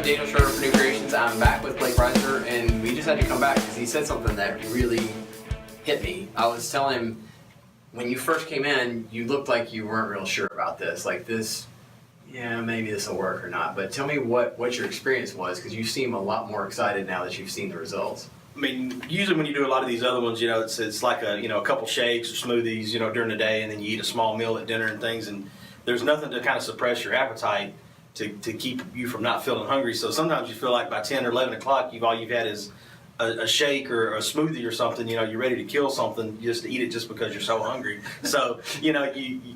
I'm Daniel Schroeder for New Creations. I'm back with Blake Risner, and we just had to come back because he said something that really hit me. I was telling him, when you first came in, you looked like you weren't real sure about this. Like this, yeah, maybe this will work or not. But tell me what your experience was, because you seem a lot more excited now that you've seen the results. I mean, usually when you do a lot of these other ones, you know, it's like a couple shakes or smoothies, you know, during the day, and then you eat a small meal at dinner and things, and there's nothing to kind of suppress your appetite to keep you from not feeling hungry. So sometimes you feel like by 10 or 11 o'clock, all you've had is a shake or a smoothie or something. You know, you're ready to kill something just to eat it just because you're so hungry. So you know,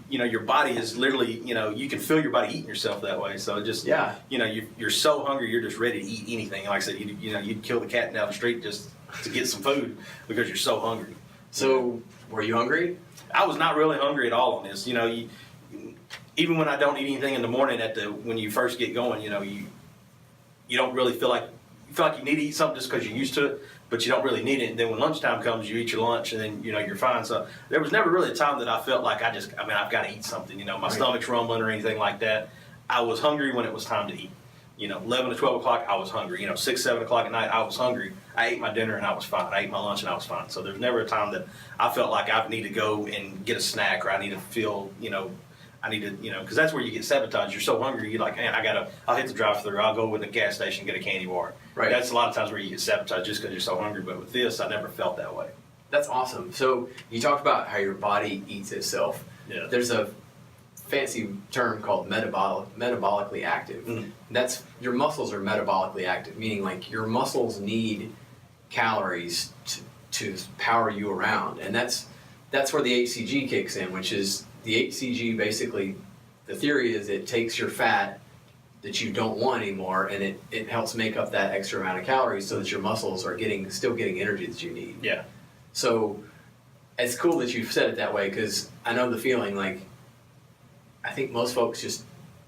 your body is literally, you know, you can feel your body eating yourself that way. So just you know, you're so hungry, you're just ready to eat anything. Like I said, you know, you'd kill the cat down the street just to get some food because you're so hungry. So were you hungry? I was not really hungry at all on this. You know, even when I don't eat anything in the morning when you first get going, you know, you don't really feel like you need to eat something just because you're used to it, but you don't really need it. And then when lunchtime comes, you eat your lunch, and then, you know, you're fine. So there was never really a time that I felt like I've got to eat something. You know, my stomach's rumbling or anything like that. I was hungry when it was time to eat. You know, 11 to 12 o'clock, I was hungry. You know, 6, 7 o'clock at night, I was hungry. I ate my dinner and I was fine. I ate my lunch and I was fine. So there's never a time that I felt like I need to go and get a snack, or I need to feel, you know, because that's where you get sabotaged. You're so hungry, you're like, man, I'll hit the drive-thru, I'll go in the gas station and get a candy bar. Right. That's a lot of times where you get sabotaged just because you're so hungry. But with this, I never felt that way. That's awesome. So you talked about how your body eats itself. Yeah. There's a fancy term called metabolically active. Mm-hmm. That's your muscles are metabolically active, meaning like your muscles need calories to power you around, and that's where the HCG kicks in, which is the HCG. Basically, the theory is it takes your fat that you don't want anymore, and it helps make up that extra amount of calories so that your muscles are still getting energy that you need. Yeah. So it's cool that you've said it that way, because I know the feeling. Like, I think most folks just,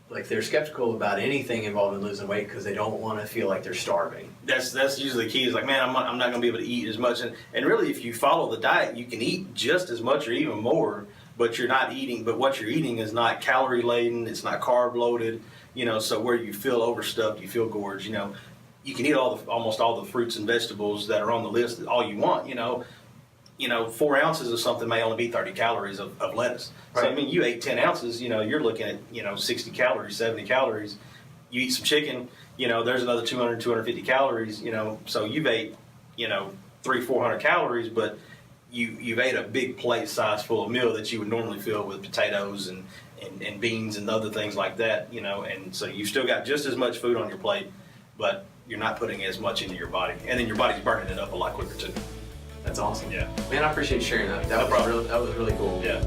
like, they're skeptical about anything involved in losing weight because they don't want to feel like they're starving. That's usually the key. Is like, man, I'm not going to be able to eat as much. And really, if you follow the diet, you can eat just as much or even more, but you're not eating. But what you're eating is not calorie laden. It's not carb loaded. You know, so where you feel overstuffed, you feel gorged. You know, you can eat almost all the fruits and vegetables that are on the list, all you want. You know, 4 ounces of something may only be 30 calories of lettuce. Right. So, I mean, you ate 10 ounces, you know, you're looking at, you know, 60 calories, 70 calories. You eat some chicken, you know, there's another 200, 250 calories, you know. So you've ate, you know, 300-400 calories, but you've ate a big plate size full of meal that you would normally fill with potatoes and beans and other things like that, you know. And so you've still got just as much food on your plate, but you're not putting as much into your body. And then your body's burning it up a lot quicker, too. That's awesome. Yeah. Man, I appreciate you sharing that. That was really cool. Yeah.